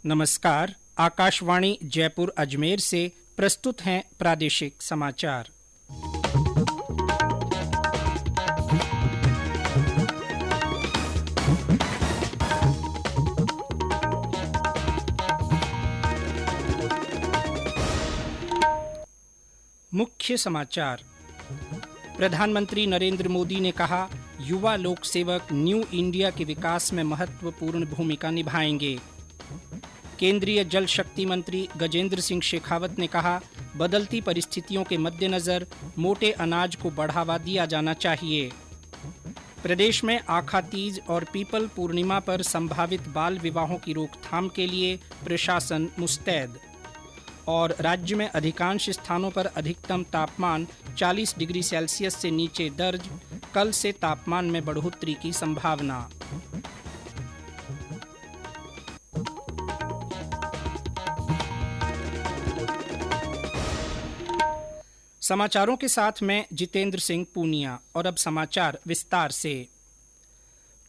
नमस्कार। आकाशवाणी जयपुर अजमेर से प्रस्तुत हैं प्रादेशिक समाचार। मुख्य समाचार। प्रधानमंत्री नरेंद्र मोदी ने कहा, युवा लोक सेवक न्यू इंडिया के विकास में महत्वपूर्ण भूमिका निभाएंगे। केंद्रीय जल शक्ति मंत्री गजेंद्र सिंह शेखावत ने कहा, बदलती परिस्थितियों के मद्देनजर मोटे अनाज को बढ़ावा दिया जाना चाहिए। प्रदेश में आखा तीज और पीपल पूर्णिमा पर संभावित बाल विवाहों की रोकथाम के लिए प्रशासन मुस्तैद। और राज्य में अधिकांश स्थानों पर अधिकतम तापमान 40 डिग्री सेल्सियस से नीचे दर्ज, कल से तापमान में बढ़ोतरी की संभावना। समाचारों के साथ मैं जितेंद्र सिंह पूनिया। और अब समाचार विस्तार से।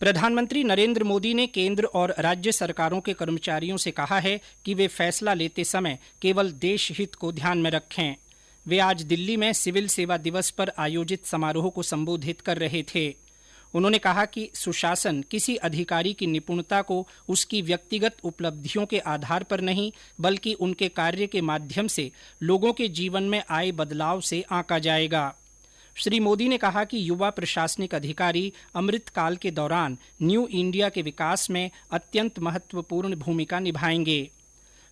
प्रधानमंत्री नरेंद्र मोदी ने केंद्र और राज्य सरकारों के कर्मचारियों से कहा है कि वे फैसला लेते समय केवल देश हित को ध्यान में रखें। वे आज दिल्ली में सिविल सेवा दिवस पर आयोजित समारोह को संबोधित कर रहे थे। उन्होंने कहा कि सुशासन किसी अधिकारी की निपुणता को उसकी व्यक्तिगत उपलब्धियों के आधार पर नहीं, बल्कि उनके कार्य के माध्यम से लोगों के जीवन में आए बदलाव से आंका जाएगा। श्री मोदी ने कहा कि युवा प्रशासनिक अधिकारी अमृतकाल के दौरान न्यू इंडिया के विकास में अत्यंत महत्वपूर्ण भूमिका निभाएंगे।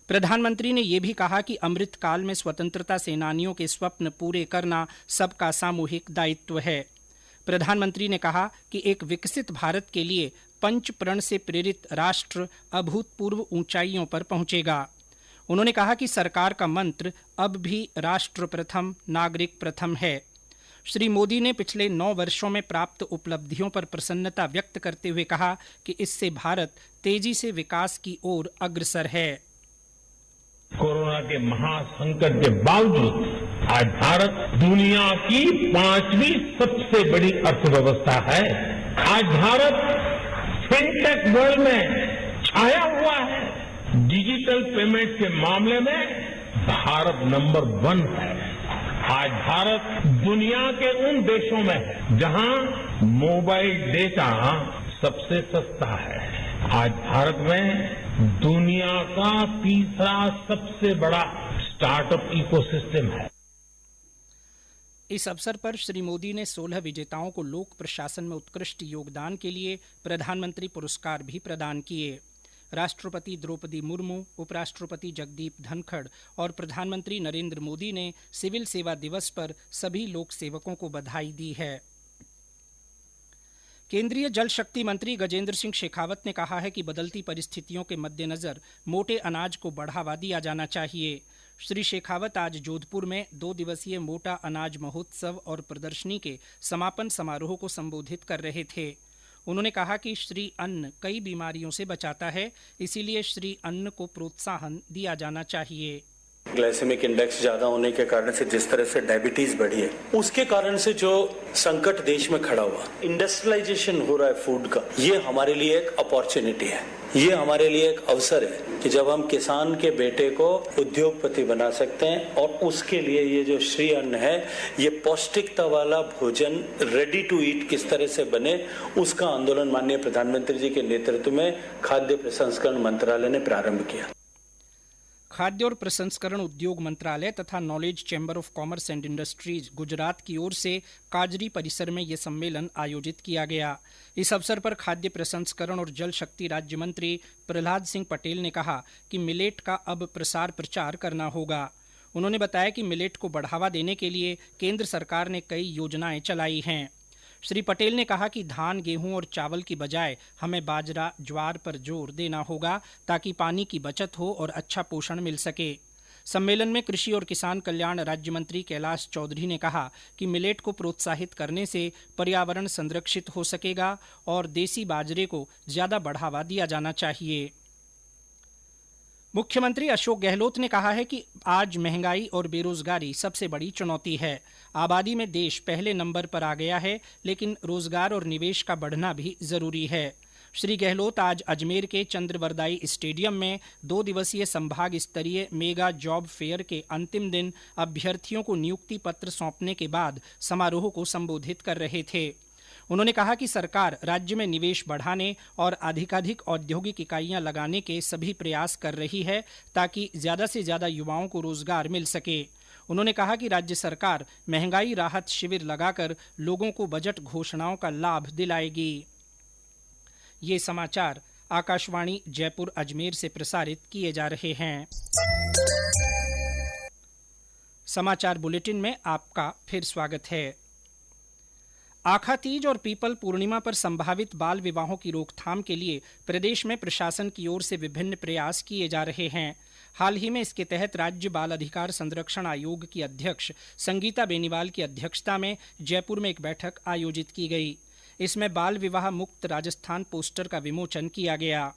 प्रधानमंत्री ने यह भी कहा कि अमृतकाल में स्वतंत्रता सेनानियों के स्वप्न पूरे करना सबका सामूहिक दायित्व है। प्रधानमंत्री ने कहा कि एक विकसित भारत के लिए पंच प्रण से प्रेरित राष्ट्र अभूतपूर्व ऊंचाइयों पर पहुंचेगा। उन्होंने कहा कि सरकार का मंत्र अब भी राष्ट्र प्रथम, नागरिक प्रथम है। श्री मोदी ने पिछले 9 वर्षों में प्राप्त उपलब्धियों पर प्रसन्नता व्यक्त करते हुए कहा कि इससे भारत तेजी से विकास की ओर अग्रसर है। कोरोना के महासंकट के बावजूद आज भारत दुनिया की 5वीं सबसे बड़ी अर्थव्यवस्था है। आज भारत फिनटेक वर्ल्ड में छाया हुआ है। डिजिटल पेमेंट के मामले में भारत नंबर 1 है। आज भारत दुनिया के उन देशों में है जहां मोबाइल डेटा सबसे सस्ता है। आज भारत में दुनिया का तीसरा सबसे बड़ा स्टार्टअप इकोसिस्टम है। इस अवसर पर श्री मोदी ने 16 विजेताओं को लोक प्रशासन में उत्कृष्ट योगदान के लिए प्रधानमंत्री पुरस्कार भी प्रदान किए। राष्ट्रपति द्रौपदी मुर्मू, उपराष्ट्रपति जगदीप धनखड़ और प्रधानमंत्री नरेंद्र मोदी ने सिविल सेवा दिवस पर सभी लोक सेवकों को बधाई दी है। केंद्रीय जल शक्ति मंत्री गजेंद्र सिंह शेखावत ने कहा है कि बदलती परिस्थितियों के मद्देनजर मोटे अनाज को बढ़ावा दिया जाना चाहिए। श्री शेखावत आज जोधपुर में 2 दिवसीय मोटा अनाज महोत्सव और प्रदर्शनी के समापन समारोह को संबोधित कर रहे थे। उन्होंने कहा कि श्री अन्न कई बीमारियों से बचाता है, इसीलिए श्री अन्न को प्रोत्साहन दिया जाना चाहिए। ग्लाइसेमिक इंडेक्स ज्यादा होने के कारण से जिस तरह से डायबिटीज बढ़ी है, उसके कारण से जो संकट देश में खड़ा हुआ, इंडस्ट्रियलाइजेशन हो रहा है फूड का, ये हमारे लिए एक अपॉर्चुनिटी है। ये हमारे लिए एक अवसर है कि जब हम किसान के बेटे को उद्योगपति बना सकते हैं, और उसके लिए ये जो श्री अन्न है, ये पौष्टिकता वाला भोजन रेडी टू ईट किस तरह से बने, उसका आंदोलन माननीय प्रधानमंत्री जी के नेतृत्व में खाद्य प्रसंस्करण मंत्रालय ने प्रारंभ किया। खाद्य और प्रसंस्करण उद्योग मंत्रालय तथा knowledge chamber of commerce and industries Gujarat की ओर से काजरी परिसर में यह सम्मेलन आयोजित किया गया। इस अवसर पर खाद्य प्रसंस्करण और जल शक्ति राज्य मंत्री प्रहलाद सिंह पटेल ने कहा कि मिलेट का अब प्रसार प्रचार करना होगा। उन्होंने बताया कि मिलेट को बढ़ावा देने के लिए केंद्र सरकार ने कई योजनाएं चलाई हैं। श्री पटेल ने कहा कि धान, गेहूं और चावल की बजाय हमें बाजरा, ज्वार पर जोर देना होगा ताकि पानी की बचत हो और अच्छा पोषण मिल सके। सम्मेलन में कृषि और किसान कल्याण राज्य मंत्री कैलाश चौधरी ने कहा कि मिलेट को प्रोत्साहित करने से पर्यावरण संरक्षित हो सकेगा और देसी बाजरे को ज्यादा बढ़ावा दिया जाना चाहिए। मुख्यमंत्री अशोक गहलोत ने कहा है कि आज महंगाई और बेरोजगारी सबसे बड़ी चुनौती है। आबादी में देश पहले नंबर पर आ गया है, लेकिन रोजगार और निवेश का बढ़ना भी जरूरी है। श्री गहलोत आज अजमेर के चंद्रवरदाई स्टेडियम में 2 दिवसीय संभाग स्तरीय मेगा जॉब फेयर के अंतिम दिन अभ्यर्थियों को नियुक्ति पत्र सौंपने के बाद समारोह को संबोधित कर रहे थे। उन्होंने कहा कि सरकार राज्य में निवेश बढ़ाने और अधिकाधिक औद्योगिक इकाइयां लगाने के सभी प्रयास कर रही है ताकि ज्यादा से ज्यादा युवाओं को रोजगार मिल सके। उन्होंने कहा कि राज्य सरकार महंगाई राहत शिविर लगाकर लोगों को बजट घोषणाओं का लाभ दिलाएगी। ये समाचार आकाशवाणी जयपुर अजमेर से प्रसारित किए जा रहे हैं। समाचार बुलेटिन में आपका फिर स्वागत है। आखा तीज और पीपल पूर्णिमा पर संभावित बाल विवाहों की रोकथाम के लिए प्रदेश में प्रशासन की ओर से विभिन्न प्रयास किए जा रहे हैं। हाल ही में इसके तहत राज्य बाल अधिकार संरक्षण आयोग की अध्यक्ष संगीता बेनीवाल की अध्यक्षता में जयपुर में एक बैठक आयोजित की गई। इसमें बाल विवाह मुक्त राजस्थान पोस्टर का विमोचन किया गया।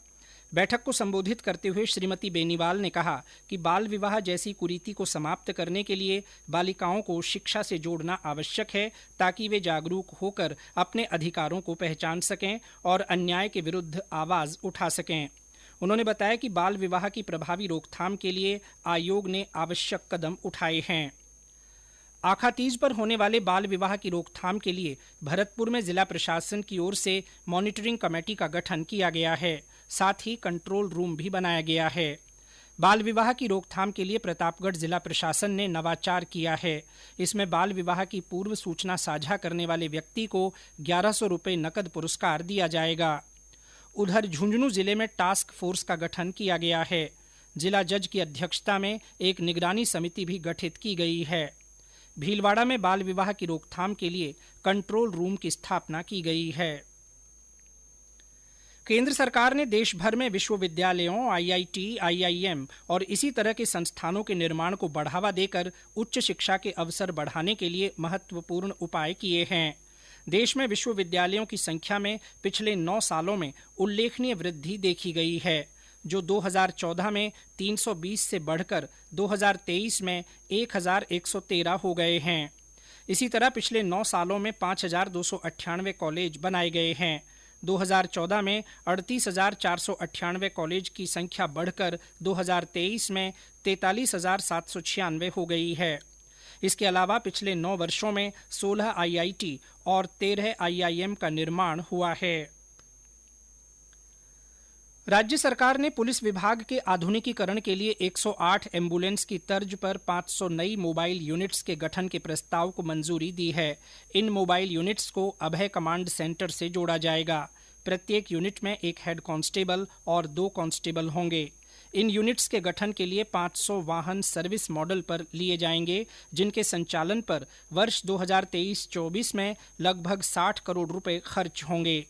बैठक को संबोधित करते हुए श्रीमती बेनीवाल ने कहा कि बाल विवाह जैसी कुरीति को समाप्त करने के लिए बालिकाओं को शिक्षा से जोड़ना आवश्यक है ताकि वे जागरूक होकर अपने अधिकारों को पहचान सकें और अन्याय के विरुद्ध आवाज उठा सकें। उन्होंने बताया कि बाल विवाह की प्रभावी रोकथाम के लिए आयोग ने आवश्यक कदम उठाए हैं। आखा तीज पर होने वाले बाल विवाह की रोकथाम के लिए भरतपुर में जिला प्रशासन की ओर से मॉनिटरिंग कमेटी का गठन किया गया है। साथ ही कंट्रोल रूम भी बनाया गया है। बाल विवाह की रोकथाम के लिए प्रतापगढ़ जिला प्रशासन ने नवाचार किया है। इसमें बाल विवाह की पूर्व सूचना साझा करने वाले व्यक्ति को 1100 रुपये नकद पुरस्कार दिया जाएगा। उधर झुंझुनू जिले में टास्क फोर्स का गठन किया गया है। जिला जज की अध्यक्षता में एक निगरानी समिति भी गठित की गई है। भीलवाड़ा में बाल विवाह की रोकथाम के लिए कंट्रोल रूम की स्थापना की गई है। केंद्र सरकार ने देश भर में विश्वविद्यालयों, आईआईटी, आईआईएम और इसी तरह के संस्थानों के निर्माण को बढ़ावा देकर उच्च शिक्षा के अवसर बढ़ाने के लिए महत्वपूर्ण उपाय किए हैं। देश में विश्वविद्यालयों की संख्या में पिछले 9 सालों में उल्लेखनीय वृद्धि देखी गई है, जो 2014 में 320 से बढ़कर 2023 में 1113 हो गए हैं। इसी तरह पिछले 9 सालों में 5298 कॉलेज बनाए गए हैं। 2014 में 38,498 कॉलेज की संख्या बढ़कर 2023 में 43,796 हो गई है। इसके अलावा पिछले 9 वर्षों में 16 आईआईटी और 13 आईआईएम का निर्माण हुआ है। राज्य सरकार ने पुलिस विभाग के आधुनिकीकरण के लिए 108 एम्बुलेंस की तर्ज पर 500 नई मोबाइल यूनिट्स के गठन के प्रस्ताव को मंजूरी दी है। इन मोबाइल यूनिट्स को अभय कमांड सेंटर से जोड़ा जाएगा। प्रत्येक यूनिट में एक हेड कांस्टेबल और 2 कांस्टेबल होंगे। इन यूनिट्स के गठन के लिए 500 वाहन सर्विस मॉडल पर लिए जाएंगे, जिनके संचालन पर वर्ष 2023-24 में लगभग 60 करोड़ रुपए खर्च होंगे।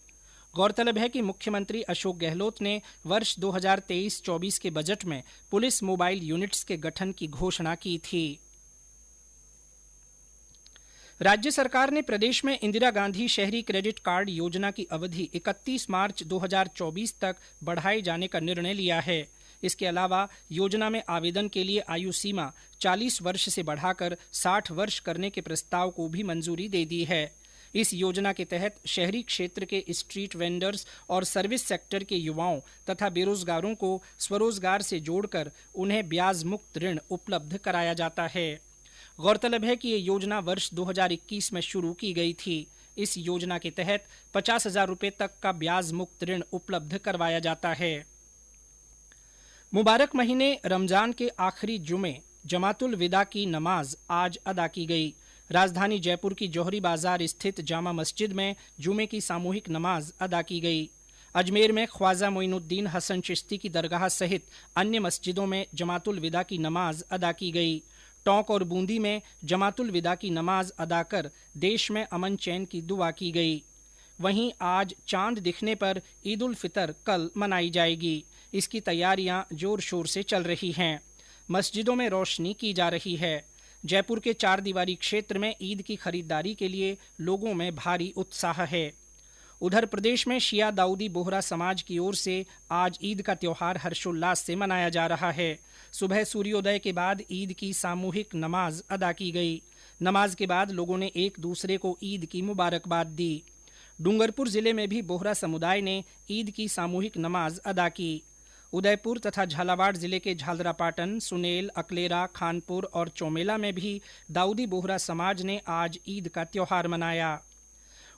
गौरतलब है कि मुख्यमंत्री अशोक गहलोत ने वर्ष 2023-24 के बजट में पुलिस मोबाइल यूनिट्स के गठन की घोषणा की थी। राज्य सरकार ने प्रदेश में इंदिरा गांधी शहरी क्रेडिट कार्ड योजना की अवधि 31 मार्च 2024 तक बढ़ाए जाने का निर्णय लिया है। इसके अलावा योजना में आवेदन के लिए आयु सीमा 40 वर्ष से बढ़ाकर 60 वर्ष करने के प्रस्ताव को भी मंजूरी दे दी है। इस योजना के तहत शहरी क्षेत्र के स्ट्रीट वेंडर्स और सर्विस सेक्टर के युवाओं तथा बेरोजगारों को स्वरोजगार से जोड़कर उन्हें ब्याज मुक्त ऋण उपलब्ध कराया जाता है। गौरतलब है कि ये योजना वर्ष 2021 में शुरू की गई थी। इस योजना के तहत 50,000 रुपये तक का ब्याज मुक्त ऋण उपलब्ध करवाया जाता है। मुबारक महीने रमजान के आखिरी जुमे जमातुल विदा की नमाज आज अदा की गई। राजधानी जयपुर की जौहरी बाजार स्थित जामा मस्जिद में जुमे की सामूहिक नमाज अदा की गई। अजमेर में ख्वाजा मोइनुद्दीन हसन चिश्ती की दरगाह सहित अन्य मस्जिदों में जमातुल विदा की नमाज अदा की गई। टोंक और बूंदी में जमातुल विदा की नमाज अदा कर देश में अमन चैन की दुआ की गई। वहीं आज चांद दिखने पर ईद उल फितर कल मनाई जाएगी। इसकी तैयारियां जोर शोर से चल रही हैं। मस्जिदों में रोशनी की जा रही है। जयपुर के 4 दीवारी क्षेत्र में ईद की खरीदारी के लिए लोगों में भारी उत्साह है। उधर प्रदेश में शिया दाऊदी बोहरा समाज की ओर से आज ईद का त्योहार हर्षोल्लास से मनाया जा रहा है। सुबह सूर्योदय के बाद ईद की सामूहिक नमाज अदा की गई। नमाज के बाद लोगों ने एक दूसरे को ईद की मुबारकबाद दी। डूंगरपुर जिले में भी बोहरा समुदाय ने ईद की सामूहिक नमाज अदा की। उदयपुर तथा झालावाड़ जिले के झालरापाटन, सुनेल, अकलेरा, खानपुर और चौमेला में भी दाऊदी बोहरा समाज ने आज ईद का त्योहार मनाया।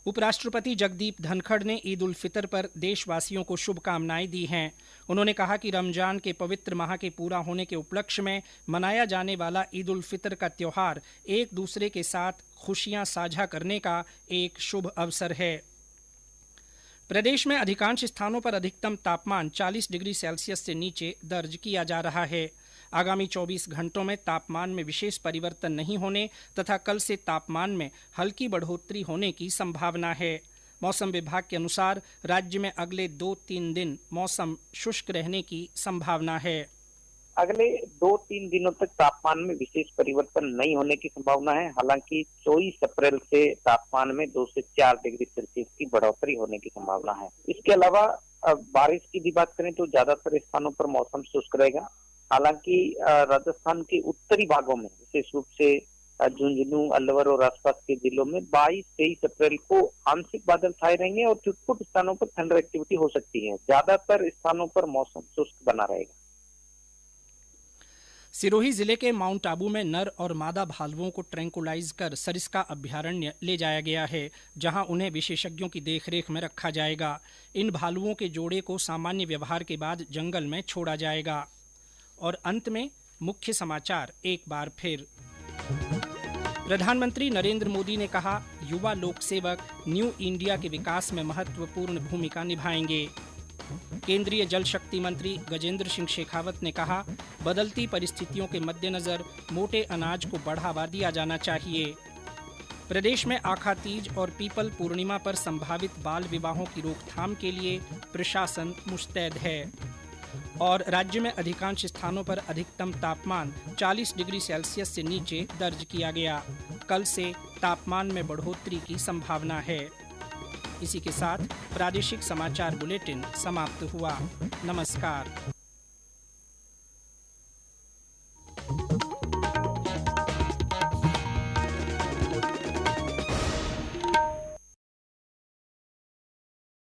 उपराष्ट्रपति जगदीप धनखड़ ने ईद उल फितर पर देशवासियों को शुभकामनाएं दी हैं। उन्होंने कहा कि रमजान के पवित्र माह के पूरा होने के उपलक्ष्य में मनाया जाने वाला ईद उल फितर का त्योहार एक दूसरे के साथ खुशियां साझा करने का एक शुभ अवसर है। प्रदेश में अधिकांश स्थानों पर अधिकतम तापमान 40 डिग्री सेल्सियस से नीचे दर्ज किया जा रहा है। आगामी 24 घंटों में तापमान में विशेष परिवर्तन नहीं होने तथा कल से तापमान में हल्की बढ़ोतरी होने की संभावना है। मौसम विभाग के अनुसार राज्य में अगले 2-3 दिन मौसम शुष्क रहने की संभावना है। अगले 2-3 दिनों तक तापमान में विशेष परिवर्तन नहीं होने की संभावना है। हालांकि 24 अप्रैल से तापमान में 2 से 4 डिग्री सेल्सियस की बढ़ोतरी होने की संभावना है। इसके अलावा बारिश की भी बात करें तो ज्यादातर स्थानों पर मौसम शुष्क रहेगा। हालांकि राजस्थान के उत्तरी भागों में विशेष रूप से झुंझुनू, अलवर और आसपास के जिलों में 22-23 अप्रैल को आंशिक बादल छाए रहेंगे और कुछ स्थानों पर थंडर एक्टिविटी हो सकती है। ज्यादातर स्थानों पर मौसम शुष्क बना रहेगा। सिरोही जिले के माउंट आबू में नर और मादा भालुओं को ट्रैंकुलाइज कर सरिस्का अभ्यारण्य ले जाया गया है, जहां उन्हें विशेषज्ञों की देखरेख में रखा जाएगा। इन भालुओं के जोड़े को सामान्य व्यवहार के बाद जंगल में छोड़ा जाएगा। और अंत में मुख्य समाचार एक बार फिर। प्रधानमंत्री नरेंद्र मोदी ने कहा, युवा लोक सेवक न्यू इंडिया के विकास में महत्वपूर्ण भूमिका निभाएंगे। केंद्रीय जल शक्ति मंत्री गजेंद्र सिंह शेखावत ने कहा, बदलती परिस्थितियों के मद्देनजर मोटे अनाज को बढ़ावा दिया जाना चाहिए। प्रदेश में आखा तीज और पीपल पूर्णिमा पर संभावित बाल विवाहों की रोकथाम के लिए प्रशासन मुस्तैद है। और राज्य में अधिकांश स्थानों पर अधिकतम तापमान 40 डिग्री सेल्सियस से नीचे दर्ज किया गया। कल से तापमान में बढ़ोतरी की संभावना है। इसी के साथ प्रादेशिक समाचार बुलेटिन समाप्त हुआ। नमस्कार।